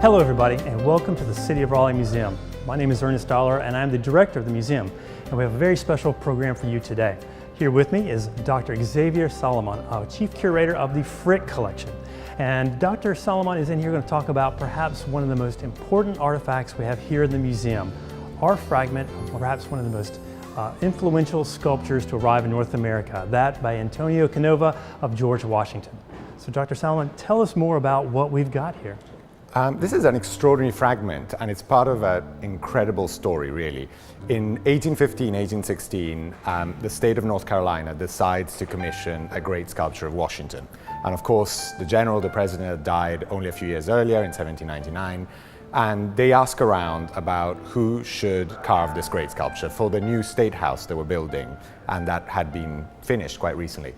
Hello everybody, and welcome to the City of Raleigh Museum. My name is Ernest Dollar and I'm the director of the museum, and we have a very special program for you today. Here with me is Dr. Xavier Solomon, Chief Curator of the Frick Collection. And Dr. Solomon is in here going to talk about perhaps one of the most important artifacts we have here in the museum, our fragment of perhaps one of the most influential sculptures to arrive in North America, that by Antonio Canova of George Washington. So Dr. Solomon, tell us more about what we've got here. This is an extraordinary fragment, and it's part of an incredible story, really. In 1815, 1816, the state of North Carolina decides to commission a great sculpture of Washington. And of course, the president had died only a few years earlier in 1799, and they ask around about who should carve this great sculpture for the new state house they were building, and that had been finished quite recently.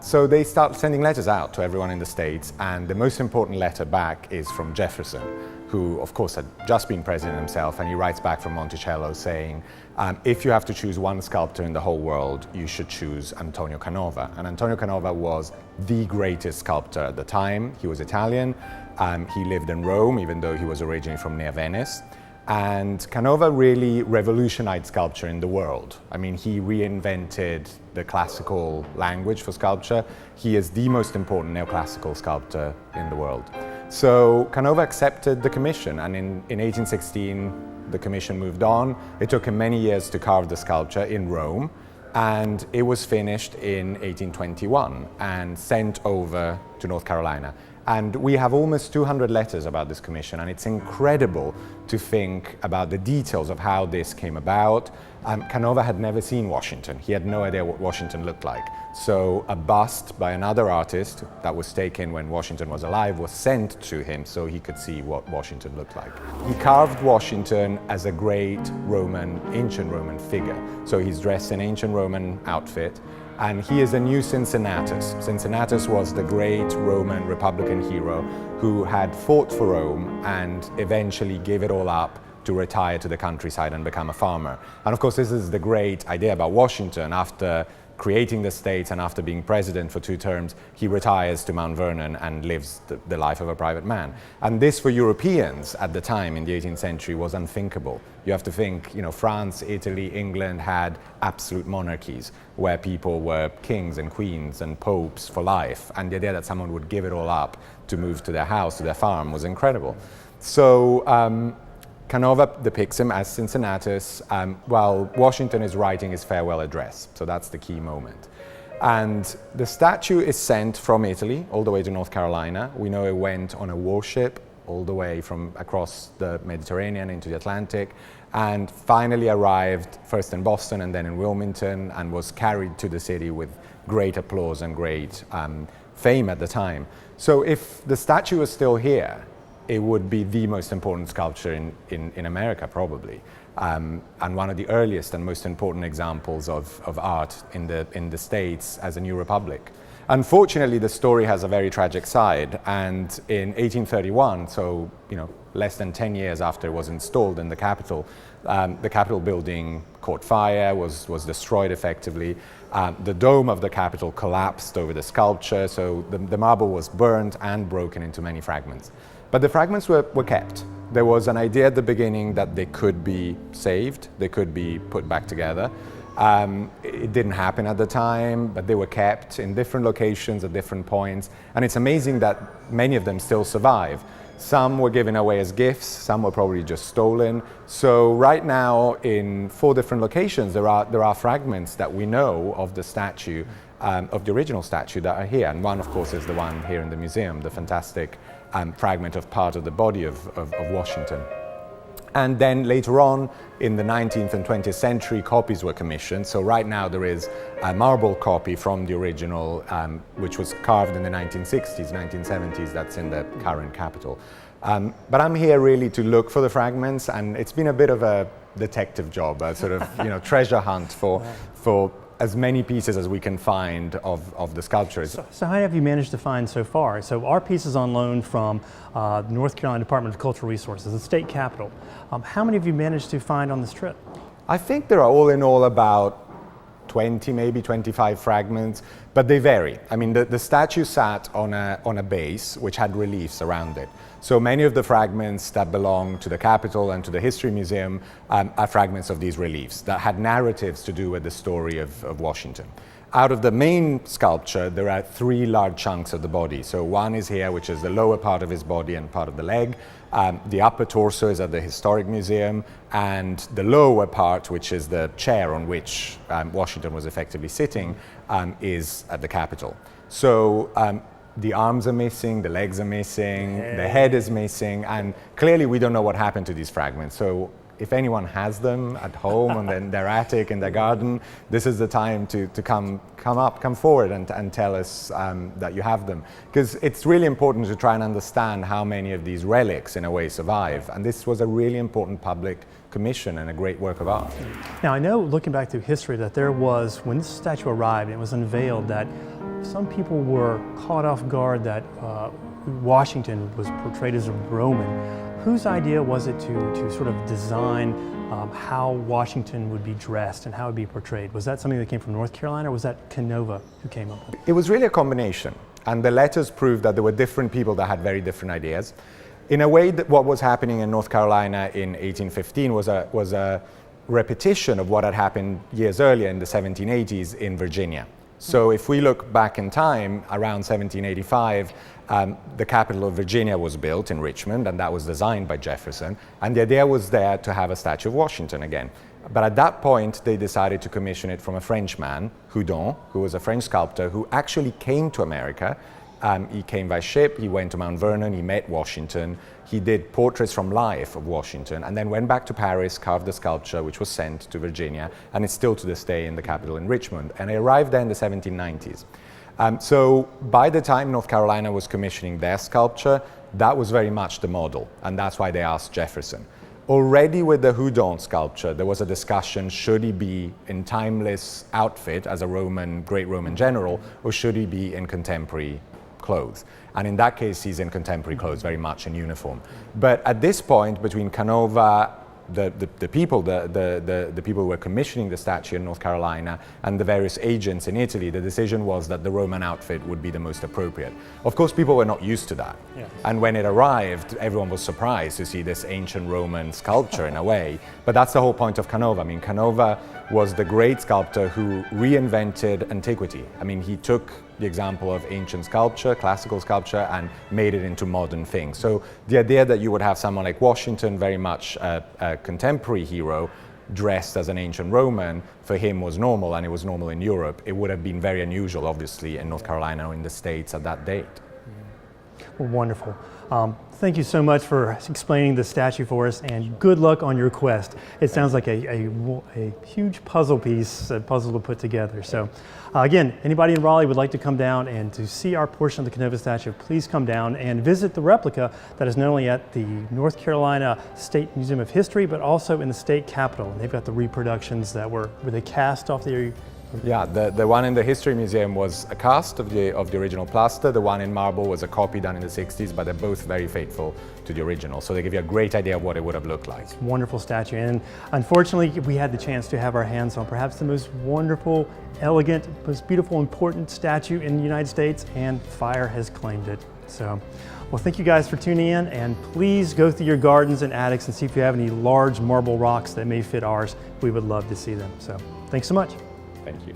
So they start sending letters out to everyone in the States, and the most important letter back is from Jefferson, who of course had just been president himself, and he writes back from Monticello saying, if you have to choose one sculptor in the whole world, you should choose Antonio Canova. And Antonio Canova was the greatest sculptor at the time. He was Italian, he lived in Rome, even though he was originally from near Venice. And Canova really revolutionized sculpture in the world. I mean, he reinvented the classical language for sculpture. He is the most important neoclassical sculptor in the world. So Canova accepted the commission, and in 1816, the commission moved on. It took him many years to carve the sculpture in Rome, and it was finished in 1821 and sent over to North Carolina. And we have almost 200 letters about this commission, and it's incredible to think about the details of how this came about. Canova had never seen Washington. He had no idea what Washington looked like. So a bust by another artist that was taken when Washington was alive was sent to him so he could see what Washington looked like. He carved Washington as a great ancient Roman figure. So he's dressed in ancient Roman outfit, and he is a new Cincinnatus. Cincinnatus was the great Roman Republican hero who had fought for Rome and eventually gave it all up to retire to the countryside and become a farmer. And of course, this is the great idea about Washington. After creating the States and after being president for 2 terms, he retires to Mount Vernon and lives the life of a private man. And this for Europeans at the time in the 18th century was unthinkable. You have to think, France, Italy, England had absolute monarchies where people were kings and queens and popes for life. And the idea that someone would give it all up to move to their house, to their farm, was incredible. So Canova depicts him as Cincinnatus while Washington is writing his farewell address. So that's the key moment. And the statue is sent from Italy all the way to North Carolina. We know it went on a warship all the way from across the Mediterranean into the Atlantic, and finally arrived first in Boston and then in Wilmington, and was carried to the city with great applause and great fame at the time. So if the statue was still here, it would be the most important sculpture in America, probably, and one of the earliest and most important examples of art in the States as a new republic. Unfortunately, the story has a very tragic side, and in 1831, so less than 10 years after it was installed in the Capitol building caught fire, was destroyed effectively. The dome of the Capitol collapsed over the sculpture, so the marble was burned and broken into many fragments. But the fragments were kept. There was an idea at the beginning that they could be saved, they could be put back together. It didn't happen at the time, but they were kept in different locations at different points. And it's amazing that many of them still survive. Some were given away as gifts, some were probably just stolen. So right now, in 4 different locations, there are fragments that we know of the statue, of the original statue, that are here. And one, of course, is the one here in the museum, the fantastic fragment of part of the body of Washington. And then later on, in the 19th and 20th century, copies were commissioned. So right now there is a marble copy from the original, which was carved in the 1960s, 1970s, that's in the current Capitol. But I'm here really to look for the fragments, and it's been a bit of a detective job, a sort of treasure hunt for as many pieces as we can find of the sculptures. So how have you managed to find so far? So our piece is on loan from the North Carolina Department of Cultural Resources, the state capitol. How many have you managed to find on this trip? I think there are all in all about 20, maybe 25 fragments, but they vary. I mean, the statue sat on a base which had reliefs around it. So many of the fragments that belong to the Capitol and to the History Museum are fragments of these reliefs that had narratives to do with the story of Washington. Out of the main sculpture, there are 3 large chunks of the body. So one is here, which is the lower part of his body and part of the leg. The upper torso is at the Historic Museum, and the lower part, which is the chair on which Washington was effectively sitting, is at the Capitol. So the arms are missing, the legs are missing, the head is missing, and clearly we don't know what happened to these fragments. So if anyone has them at home and in their attic, in their garden, this is the time to come forward and tell us that you have them. Because it's really important to try and understand how many of these relics in a way survive. And this was a really important public commission and a great work of art. Now I know, looking back through history, that there was, when this statue arrived, it was unveiled, that some people were caught off guard that Washington was portrayed as a Roman. Whose idea was it to sort of design how Washington would be dressed and how it would be portrayed? Was that something that came from North Carolina, or was that Canova who came up with it? It was really a combination, and the letters proved that there were different people that had very different ideas. In a way, that what was happening in North Carolina in 1815 was a repetition of what had happened years earlier in the 1780s in Virginia. So if we look back in time, around 1785, the capital of Virginia was built in Richmond, and that was designed by Jefferson. And the idea was there to have a statue of Washington again. But at that point, they decided to commission it from a Frenchman, Houdon, who was a French sculptor who actually came to America. He came by ship, he went to Mount Vernon, he met Washington, he did portraits from life of Washington, and then went back to Paris, carved the sculpture, which was sent to Virginia, and it's still to this day in the Capitol in Richmond. And it arrived there in the 1790s. So by the time North Carolina was commissioning their sculpture, that was very much the model, and that's why they asked Jefferson. Already with the Houdon sculpture, there was a discussion, should he be in timeless outfit as a great Roman general, or should he be in contemporary clothes? And in that case, he's in contemporary clothes, very much in uniform. But at this point, between Canova, the people who were commissioning the statue in North Carolina, and the various agents in Italy, the decision was that the Roman outfit would be the most appropriate. Of course, people were not used to that. Yeah. And when it arrived, everyone was surprised to see this ancient Roman sculpture in a way. But that's the whole point of Canova. I mean, Canova was the great sculptor who reinvented antiquity. I mean, he took the example of ancient sculpture, classical sculpture, and made it into modern things. So the idea that you would have someone like Washington, very much a contemporary hero, dressed as an ancient Roman, for him was normal, and it was normal in Europe. It would have been very unusual, obviously, in North Carolina or in the States at that date. Well, wonderful. Thank you so much for explaining the statue for us, and good luck on your quest. It sounds like a huge puzzle piece, a puzzle to put together. So again, anybody in Raleigh would like to come down and to see our portion of the Canova statue, please come down and visit the replica that is not only at the North Carolina State Museum of History, but also in the state capitol. And they've got the reproductions that were they cast off the... Yeah, the one in the History Museum was a cast of the original plaster. The one in marble was a copy done in the 60s, but they're both very faithful to the original. So they give you a great idea of what it would have looked like. Wonderful statue. And unfortunately, we had the chance to have our hands on perhaps the most wonderful, elegant, most beautiful, important statue in the United States, and fire has claimed it. So, well, thank you guys for tuning in, and please go through your gardens and attics and see if you have any large marble rocks that may fit ours. We would love to see them. So, thanks so much. Thank you.